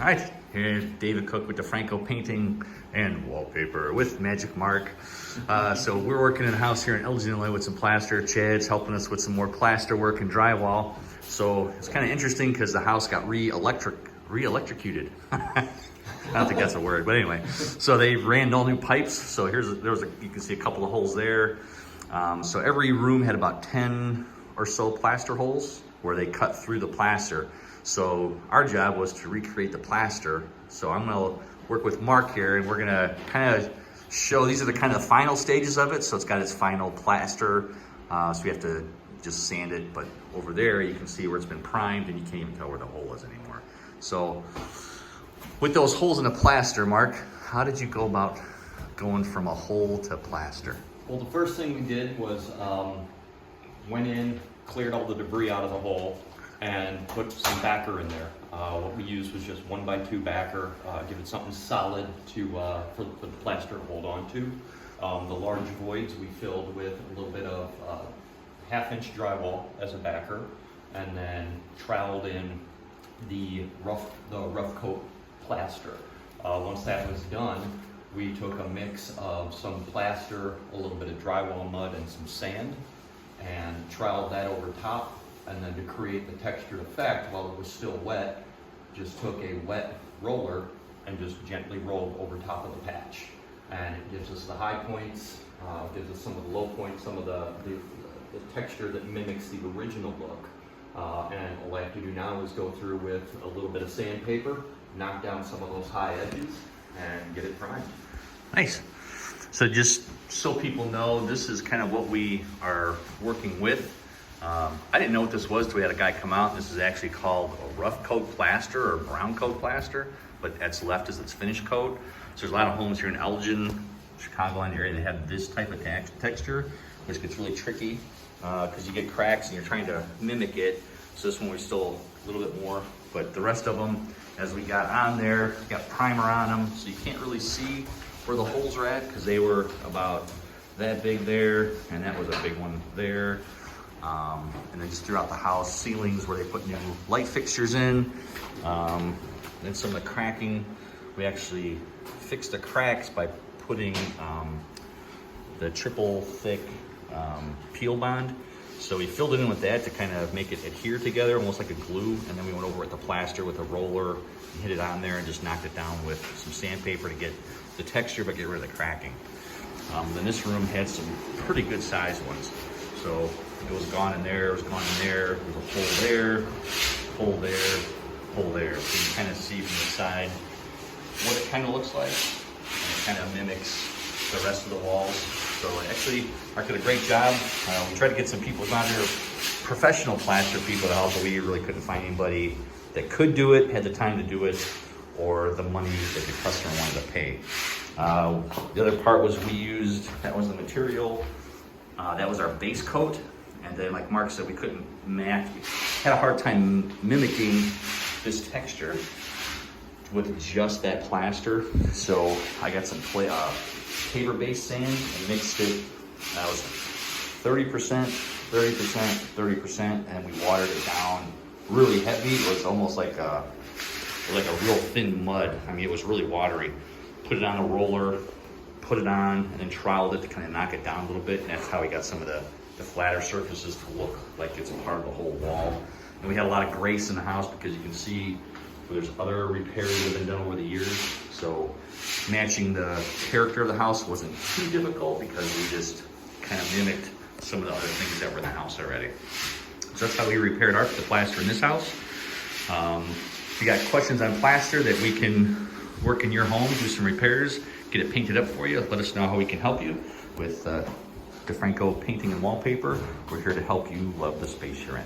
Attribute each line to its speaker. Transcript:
Speaker 1: All right, here's David Cook with the Franco painting and wallpaper with Magic Mark. So we're working in a house here in Elgin, Illinois with some plaster. Chad's helping us with some more plaster work and drywall. So it's kind of interesting because the house got re-electrocuted. I don't think that's a word, but anyway. So they ran all new pipes. So you can see a couple of holes there. So every room had about 10 or so plaster holes where they cut through the plaster. So our job was to recreate the plaster. So I'm gonna work with Mark here and we're gonna kind of show, these are the kind of final stages of it. So it's got its final plaster. So we have to just sand it, but over there you can see where it's been primed and you can't even tell where the hole is anymore. So with those holes in the plaster, Mark, how did you go about going from a hole to plaster?
Speaker 2: Well, the first thing we did was went in, cleared all the debris out of the hole, and put some backer in there. What we used was just 1x2 backer, give it something solid for the plaster to hold on to. The large voids we filled with a little bit of 1/2-inch drywall as a backer, and then troweled in the rough coat plaster. Once that was done, we took a mix of some plaster, a little bit of drywall mud, and some sand, and troweled that over top. And then to create the textured effect while it was still wet, just took a wet roller and just gently rolled over top of the patch. And it gives us the high points, gives us some of the low points, some of the texture that mimics the original look. And all I have to do now is go through with a little bit of sandpaper, knock down some of those high edges, and get it primed.
Speaker 1: Nice. So just so people know, this is kind of what we are working with. I didn't know what this was until we had a guy come out. This is actually called a rough coat plaster or brown coat plaster, but that's left as its finished coat. So there's a lot of homes here in Elgin, Chicagoland area that have this type of texture, which gets really tricky because you get cracks and you're trying to mimic it. So this one we stole a little bit more, but the rest of them, as we got on there, got primer on them, so you can't really see where the holes are at because they were about that big there, and that was a big one there. And then just throughout the house, ceilings where they put new light fixtures in. Then some of the cracking, we actually fixed the cracks by putting the triple thick peel bond. So we filled it in with that to kind of make it adhere together, almost like a glue. And then we went over with the plaster with a roller and hit it on there and just knocked it down with some sandpaper to get the texture but get rid of the cracking. Then this room had some pretty good sized ones. So it was gone in there, it was gone in there, there was a hole there, hole there, hole there. So you kind of see from the side what it kind of looks like, and it kind of mimics the rest of the walls. So actually, Mark did a great job. We tried to get some people down here, professional plaster people to help, but we really couldn't find anybody that could do it, had the time to do it, or the money that the customer wanted to pay. The other part was we used, that was the material, that was our base coat. And then like Mark said, we couldn't match, we had a hard time mimicking this texture with just that plaster. So I got some paper-based sand and mixed it. That was 30%, 30%, 30%, and we watered it down really heavy. It was almost like a real thin mud. I mean, it was really watery. Put it on a roller, put it on, and then troweled it to kind of knock it down a little bit, and that's how we got some of the flatter surfaces to look like it's a part of the whole wall. And we had a lot of grace in the house because you can see there's other repairs that have been done over the years. So matching the character of the house wasn't too difficult because we just kind of mimicked some of the other things that were in the house already. So that's how we repaired the plaster in this house. If you got questions on plaster that we can work in your home, do some repairs, get it painted up for you, let us know how we can help you with Franco painting and wallpaper. We're here to help you love the space you're in.